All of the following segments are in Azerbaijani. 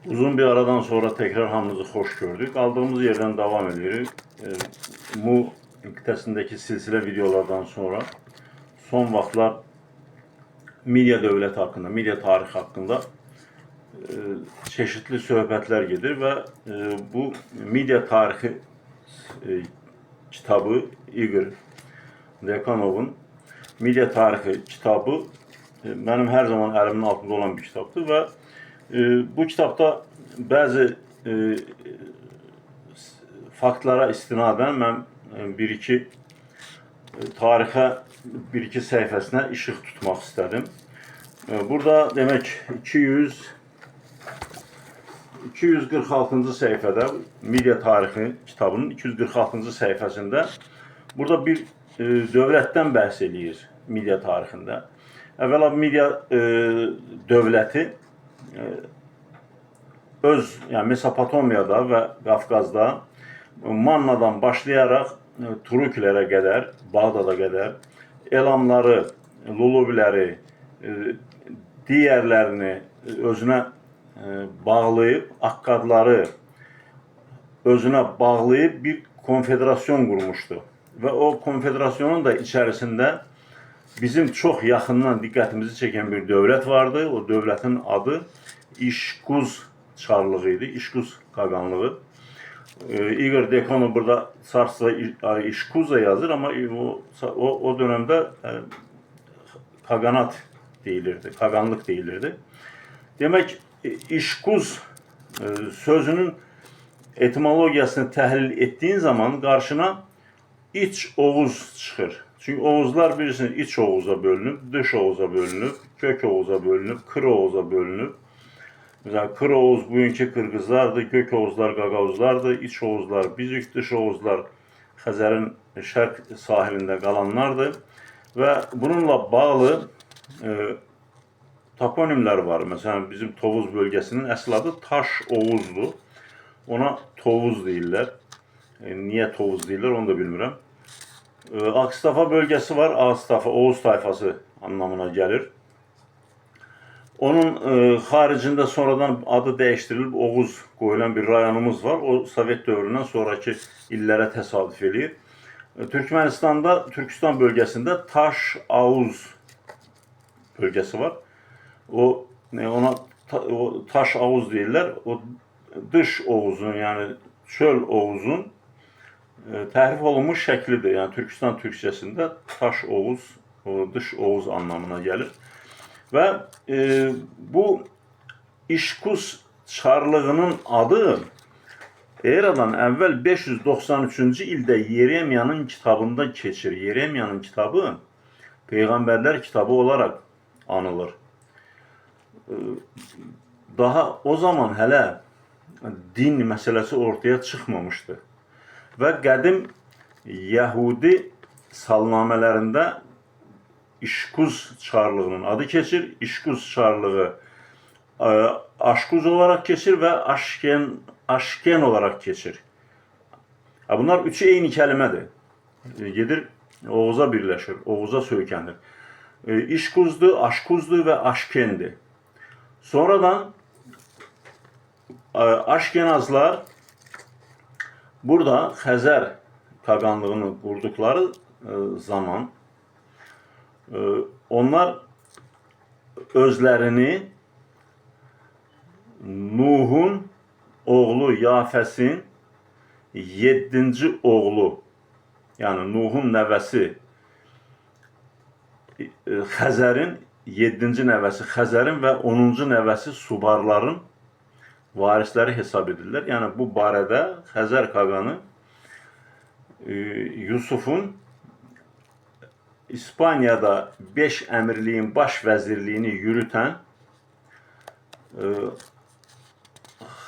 Uzun bir aradan sonra tekrar hamınızı hoş gördük. Aldığımız yerden devam ediyoruz. Bu kitlesindeki silsile videolardan sonra son vaxtlar media dövləti haqqında, media tarixi haqqında çeşitli söhbətlər gedir və bu media tarixi kitabı Igor Dekanov'un media tarixi kitabı benim her zaman elimin altında olan bir kitaptır ve bu kitapta bazı faktlara istinaden ben bir-iki tarixə bir-iki səhifəsinə işıq tutmaq istədim. Burada demek 246-cı səhifədə media tarixi kitabının 246-cı səhifəsində burada bir dövlətdən bəhs eləyir media tarixində. Əvvəla media dövləti öz, yani Mesopotamiyada ve Qafqazda Mannadan başlayarak Turukilərə qədər, Bağdada qədər Elamları, Lulubiləri, diğerlerini özünə bağlayıp, Akkadları özünə bağlayıp bir konfederasyon kurmuştu. Ve o konfederasyonun da içerisinde bizim çok yakından dikkatimizi çeken bir devlet vardı. O devletin adı İşkuz Çarlığıydı, İşkuz Kaganlığı. Igor Dekanov burada Sars'la İşkuz'a yazır ama o dönemde Kaganat deyilirdi, Kaganlık deyilirdi. Demek İşkuz sözünün etimologiyasını təhlil ettiğin zaman karşına iç Oğuz çıxır. Çünkü Oğuzlar bilirsiniz iç Oğuz'a bölünüp, dış Oğuz'a bölünüp, kök Oğuz'a bölünüp, kır Oğuz'a bölünüp. Mesela Kır Oğuz bugünkü Kırgızlardı, Gök Oğuzlar Gagavuzlardı, İç Oğuzlar Bizik, dış Oğuzlar Xəzərin şərq sahilində qalanlardı. Ve bununla bağlı toponimler var. Mesela bizim Tovuz bölgesinin əsl adı Taş Oğuz'du. Ona Tovuz deyirlər. Niye Tovuz deyirlər onu da bilmirəm. Akstafa bölgesi var. Akstafa Oğuz tayfası anlamına gelir. Onun haricinde sonradan adı değiştirilip Oğuz koyulan bir rayonumuz var. O Sovet dövründen sonraki illere təsadüf edir. Türkmenistan'da, Türkistan bölgesinde Taş Ağuz bölgesi var. Ona Taş Ağuz deyirlər. O dış Oğuz'un yani çöl Oğuz'un təhrif olunmuş şəklidir. Yani Türkistan Türkçesinde Taş Oğuz, dış Oğuz anlamına gelir. Ve bu İşkuz Çarlığının adı Eradan əvvəl 593-cü ildə Yeremiyanın kitabında keçir. Yeremiyanın kitabı Peygamberler kitabı olarak anılır. Daha o zaman hələ din meselesi ortaya çıkmamıştı. Ve qədim Yahudi salnamələrində İşkuz Çarlığının adı keçir. İşkuz Çarlığı Aşkuz olarak keçir ve Aşken olarak keçir. Bunlar üçü eyni kelimedir. Gedir Oğuz'a birleşir. Oğuz'a söykənir. İşkuzdu, Aşkuzdu ve Aşkendi. Sonradan Aşkenazlar burada Xəzər Kaganlığını kurdukları zaman onlar özlerini Nuh'un oğlu Yafes'in 7. oğlu, yani Nuh'un nəvəsi Xəzərin 7. nəvəsi Xəzərin ve 10. nəvəsi Subarların varisleri hesab edirlər. Yani bu barədə Xəzər Kaganı Yusuf'un İspanya'da 5 əmirliyin baş vəzirliyini yürüten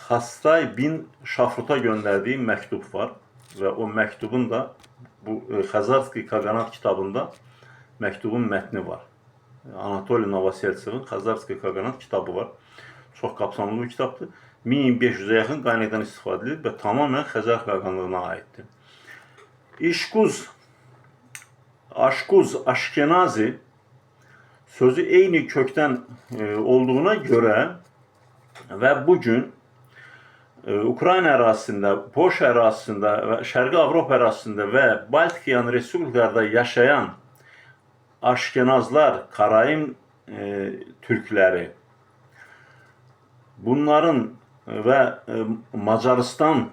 Hastay bin Şafrut'a gönderdiği mektup var. Ve o mektubun da bu Xazarski Kaganat kitabında mektubun metni var. Anatoli Novoseltsev'in Xazarski Kaganat kitabı var. Çok kapsamlı bir kitaptır. 1500'e yakın qaynaqdan istifadə edilir ve tamamen Xəzər Kaganlığına aittir. İşkuz, Aşkuz, Aşkenazi sözü eyni kökten olduğuna göre ve bugün Ukrayna ərazisində, Polşa ərazisində və Şərqi Avropa ərazisində və Baltik yanı respublikalarda yaşayan Aşkenazlar, Karaim türkləri, bunların və Macaristan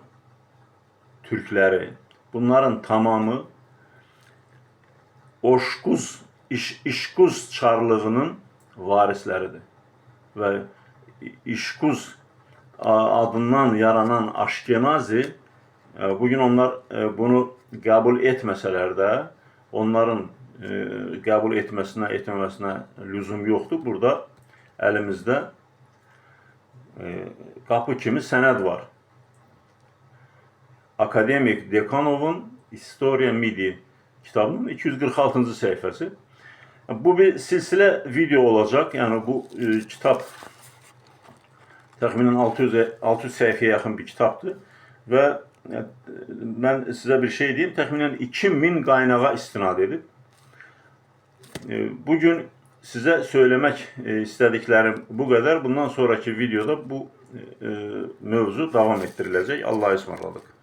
türkləri, bunların tamamı İşquz çarlığının varisləridir. Və İşquz adından yaranan Aşkenazi, bugün onlar bunu qəbul etməsələr də, onların qəbul etməsinə, etməməsinə lüzum yoxdur. Burada əlimizdə qapı kimi sənəd var. Akademik Dekanovun İstoria Midi kitabının 246-cı səhifəsi. Bu bir silsilə video olacaq. Yəni bu kitab təxminən 600 səhifəyə yaxın bir kitabdır. Və mən sizə bir şey deyim, təxminən 2000 qaynağa istinad edib. Bugün sizə söyləmək istədiklərim bu qədər. Bundan sonraki videoda bu mövzu davam etdiriləcək. Allah'a ısmarladık.